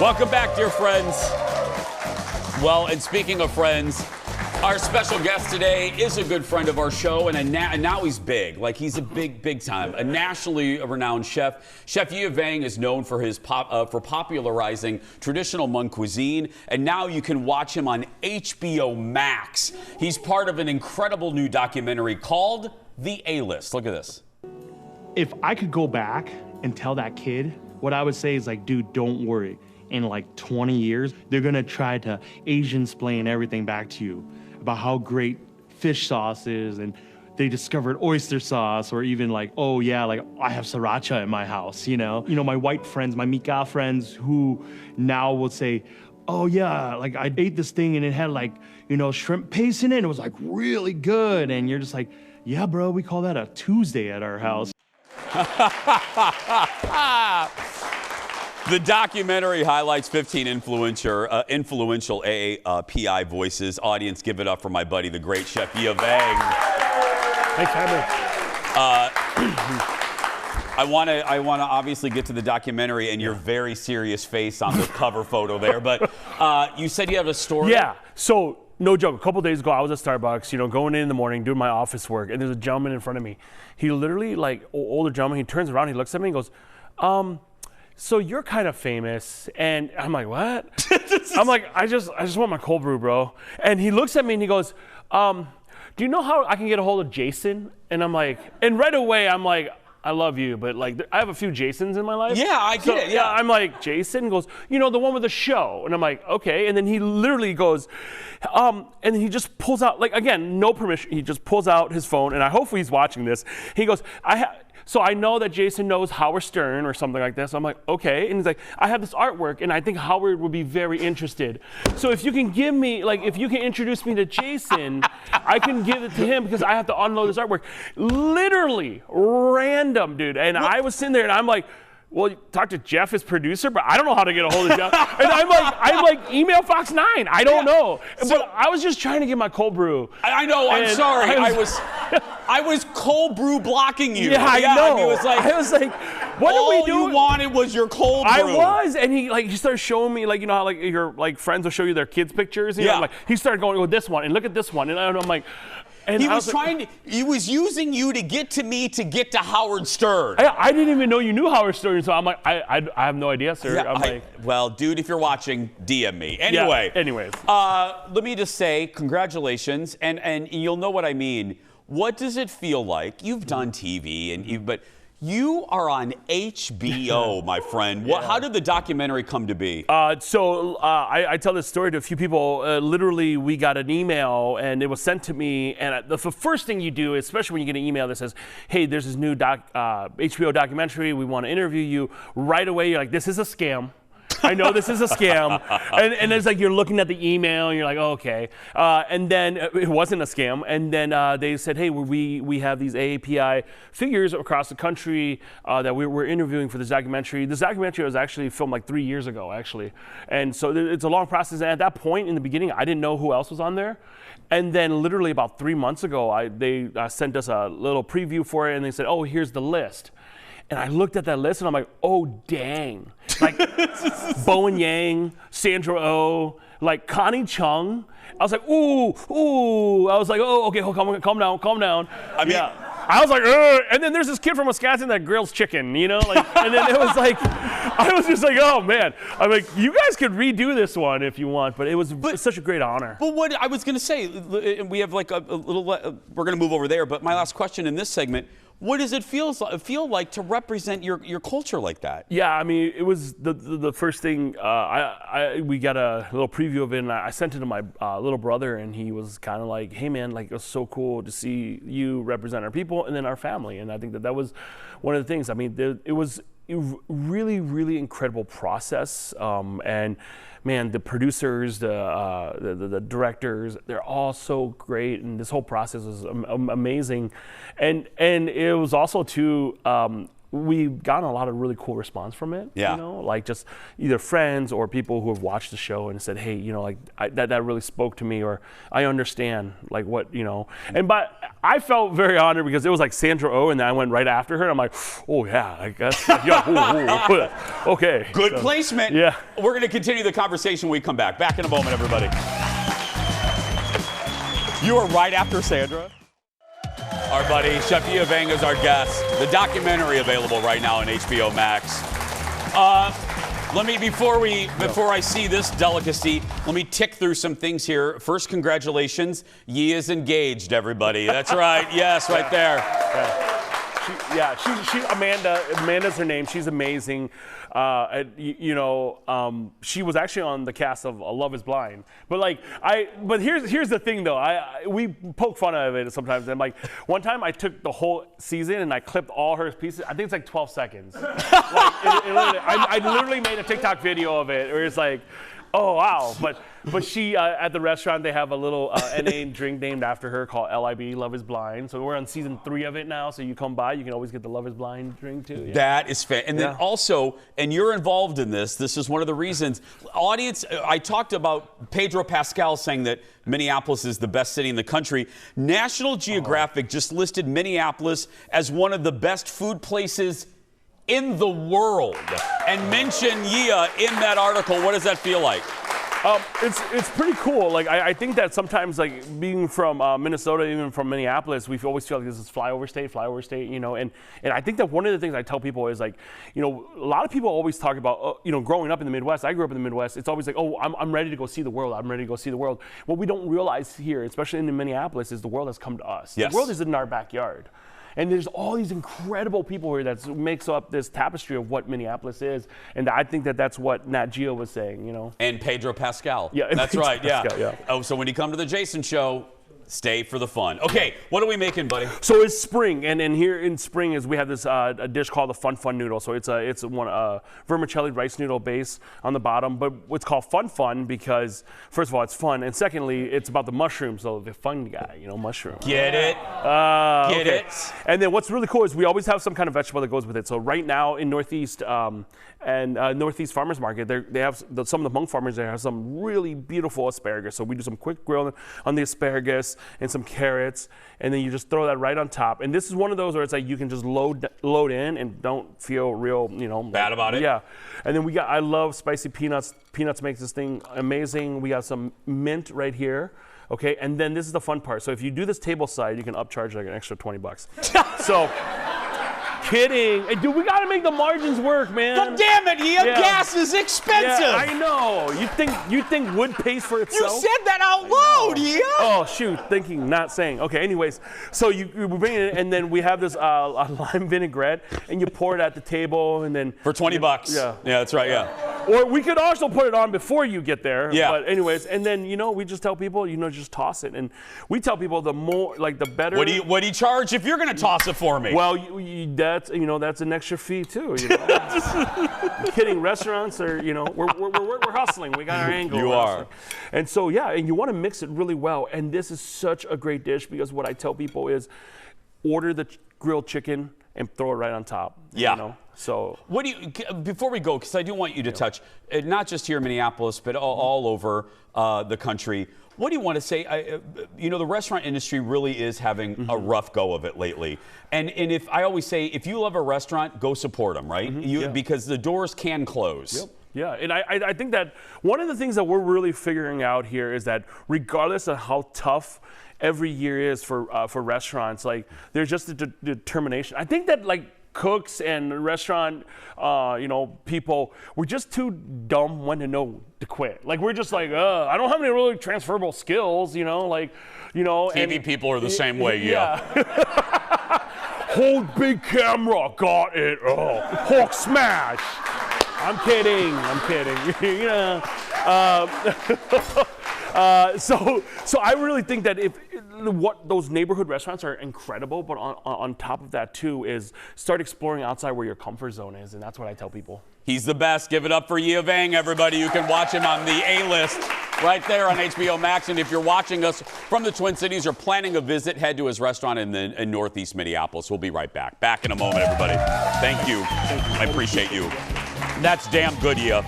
Welcome back, dear friends. Well, and speaking of friends, our special guest today is a good friend of our show, and now he's big. Like, he's a big time. A nationally renowned chef. Chef Yia Vang is known for his for popularizing traditional Hmong cuisine, and now you can watch him on HBO Max. He's part of an incredible new documentary called The A-List. Look at this. If I could go back and tell that kid, what I would say is like, dude, don't worry. In like 20 years, they're gonna try to Asian-splain everything back to you about how great fish sauce is, and they discovered oyster sauce, or even like, oh yeah, like I have sriracha in my house, you know? My white friends, my Mika friends, who now will say, oh yeah, like I ate this thing and it had like, shrimp paste in it, and it was like really good. And you're just like, yeah, bro, we call that a Tuesday at our house. The documentary highlights 15 influential AAPI voices. Audience, give it up for my buddy, the great Chef Yia Vang. Thanks, Hammer. I want to obviously get to the documentary and your very serious face on the cover photo there. But you said you have a story. Yeah. So no joke. A couple days ago, I was at Starbucks, going in the morning, doing my office work, and there's a gentleman in front of me. He literally, like, older gentleman. He turns around, he looks at me, and goes, so you're kind of famous. And I'm like, what? I'm like, I just want my cold brew, bro. And he looks at me and he goes, do you know how I can get a hold of Jason? And I'm like, and right away I'm like, I love you, but like I have a few Jasons in my life. Yeah, I get it. Yeah, I'm like, Jason? He goes, the one with the show. And I'm like, okay. And then he literally goes, and then he just pulls out, like, again, no permission. He just pulls out his phone, and I hopefully he's watching this. He goes, so I know that Jason knows Howard Stern or something like this. So I'm like, okay. And he's like, I have this artwork, and I think Howard would be very interested. So if you can give me, like, if you can introduce me to Jason, I can give it to him because I have to unload this artwork. Literally random, dude. And I was sitting there, and I'm like, well, talk to Jeff, his producer, but I don't know how to get a hold of Jeff. And I'm like, email Fox 9. I don't know. So, but I was just trying to get my cold brew. I know. I'm sorry. I was cold brew blocking you. Yeah, I know. I was like, what do we do? All you wanted was your cold brew. I was, and he started showing me, like, how like your like friends will show you their kids' pictures. Yeah. Like he started going with this one and look at this one, and I'm like. And he was using you to get to me to get to Howard Stern. I didn't even know you knew Howard Stern, so I'm like, I have no idea, sir. Yeah, well, dude, if you're watching, DM me. Anyway. Yeah, anyways. Let me just say congratulations, and you'll know what I mean. What does it feel like? You've done TV, but you are on HBO, my friend. Yeah. How did the documentary come to be? I tell this story to a few people. Literally, we got an email, and it was sent to me. And the first thing you do, especially when you get an email that says, hey, there's this new HBO documentary. We want to interview you. Right away, you're like, this is a scam. I know this is a scam. And it's like you're looking at the email and you're like, oh, okay. And then it wasn't a scam. And then they said, hey, we have these AAPI figures across the country that we're interviewing for this documentary. This documentary was actually filmed like 3 years ago, actually. And so it's a long process. And at that point in the beginning, I didn't know who else was on there. And then literally about 3 months ago, they sent us a little preview for it. And they said, oh, here's the list. And I looked at that list and I'm like, oh, dang. Like Bowen Yang, Sandra Oh, like Connie Chung. I was like, ooh. I was like, oh, okay, calm down. I mean, yeah. I was like, ugh. And then there's this kid from Wisconsin that grills chicken, like, and then it was like, I was just like, oh man. I'm like, you guys could redo this one if you want, but it's such a great honor. But what I was gonna say, we have like a little, we're gonna move over there, but my last question in this segment, what does it feel like to represent your culture like that? Yeah, I mean, it was the first thing. We got a little preview of it, and I sent it to my little brother, and he was kind of like, "Hey, man, like it was so cool to see you represent our people and then our family." And I think that was one of the things. I mean, it was a really, really incredible process, and man, the producers, the directors, they're all so great, and this whole process was amazing. And it was also too, we've gotten a lot of really cool response from it. Yeah. You know, like just either friends or people who have watched the show and said, hey, you know, like that really spoke to me, or I understand like what, you know. But I felt very honored because it was like Sandra Oh, and then I went right after her. And I'm like, oh yeah, I guess. Yeah, okay. Good placement. Yeah. We're going to continue the conversation when we come back. Back in a moment, everybody. You are right after Sandra. Our buddy Chef Yia Vang is our guest. The documentary available right now on HBO Max. Let me before I see this delicacy, let me tick through some things here. First, congratulations, Yia is engaged. Everybody, that's right. Yes, right there. She's Amanda's her name. She's amazing. She was actually on the cast of Love Is Blind. But here's the thing though. We poke fun of it sometimes. And like one time I took the whole season and I clipped all her pieces. I think it's like 12 seconds. I literally made a TikTok video of it where it's like, oh wow. But she at the restaurant they have a little NA drink named after her called LIB, Love Is Blind. So we're on season 3 of it now. So you come by, you can always get the Love Is Blind drink too. Yeah. That is fan. And then also, and you're involved in this. This is one of the reasons. Audience, I talked about Pedro Pascal saying that Minneapolis is the best city in the country. National Geographic just listed Minneapolis as one of the best food places in the world, and mention Yia in that article. What does that feel like? It's pretty cool. Like I think that sometimes, like being from Minnesota, even from Minneapolis, we always feel like this is flyover state, you know. And I think that one of the things I tell people is like, you know, a lot of people always talk about, you know, growing up in the Midwest. I grew up in the Midwest. It's always like, oh, I'm ready to go see the world. I'm ready to go see the world. What we don't realize here, especially in Minneapolis, is the world has come to us. Yes. The world is in our backyard. And there's all these incredible people here that makes up this tapestry of what Minneapolis is. And I think that that's what Nat Geo was saying, you know. And Pedro Pascal. Yeah, that's Pedro right. Pascal, Yeah. Oh, so when you come to the Jason Show, stay for the fun. Okay, what are we making, buddy? So it's spring, and here in spring is we have this a dish called the Fun noodle. So it's one vermicelli rice noodle base on the bottom, but it's called Fun because first of all it's fun, and secondly it's about the mushrooms. So the fun guy, you know, mushroom. Get it? Get it? And then what's really cool is we always have some kind of vegetable that goes with it. So right now in Northeast Northeast Farmers Market, they have some of the Hmong farmers there have some really beautiful asparagus. So we do some quick grill on the asparagus and some carrots, and then you just throw that right on top. And this is one of those where it's like you can just load in and don't feel real, you know, bad about it. Yeah. And then I love spicy peanuts. Peanuts makes this thing amazing. We got some mint right here. Okay, and then this is the fun part. So if you do this table side, you can upcharge like an extra $20. So. Kidding. Hey, dude, we got to make the margins work, man. God damn it, Yia. Yeah. Gas is expensive. Yeah, I know. You think wood pays for itself? You said that out loud, Yia. Oh, shoot. Thinking, not saying. Okay, anyways. So you bring it in, and then we have this lime vinaigrette, and you pour it at the table, and then... For $20. Yeah. Yeah, that's right, yeah. Or we could also put it on before you get there. Yeah. But anyways, and then, you know, we just tell people, you know, just toss it. And we tell people the more, like the better... What do you charge if you're going to toss it for me? Well, that's an extra fee too. You know? Kidding. Restaurants are, you know, we're hustling. We got our angle. You are. And so yeah, and you want to mix it really well. And this is such a great dish because what I tell people is, order the grilled chicken and throw it right on top. Yeah. You know? So what do you, before we go, because I do want you to touch, not just here in Minneapolis, but all over the country. What do you want to say? You know, the restaurant industry really is having a rough go of it lately. And if I always say, if you love a restaurant, go support them, right? Because the doors can close. Yep. Yeah, and I think that one of the things that we're really figuring out here is that regardless of how tough every year is for restaurants, like there's just a determination. I think that like cooks and restaurant, people, we're just too dumb when to know to quit. Like we're just like, I don't have any really transferable skills, TV people are the same way, yeah. Hold big camera, got it. Oh, Hulk smash. I'm kidding. So I really think that what those neighborhood restaurants are incredible, but on top of that too is start exploring outside where your comfort zone is, and that's what I tell people. He's the best. Give it up for Yia Vang, everybody. You can watch him on the A-List. right there on HBO Max. And if you're watching us from the Twin Cities or planning a visit, head to his restaurant in Northeast Minneapolis. We'll be right back. Back in a moment, everybody. Thank you. I appreciate you. That's damn good, Yia.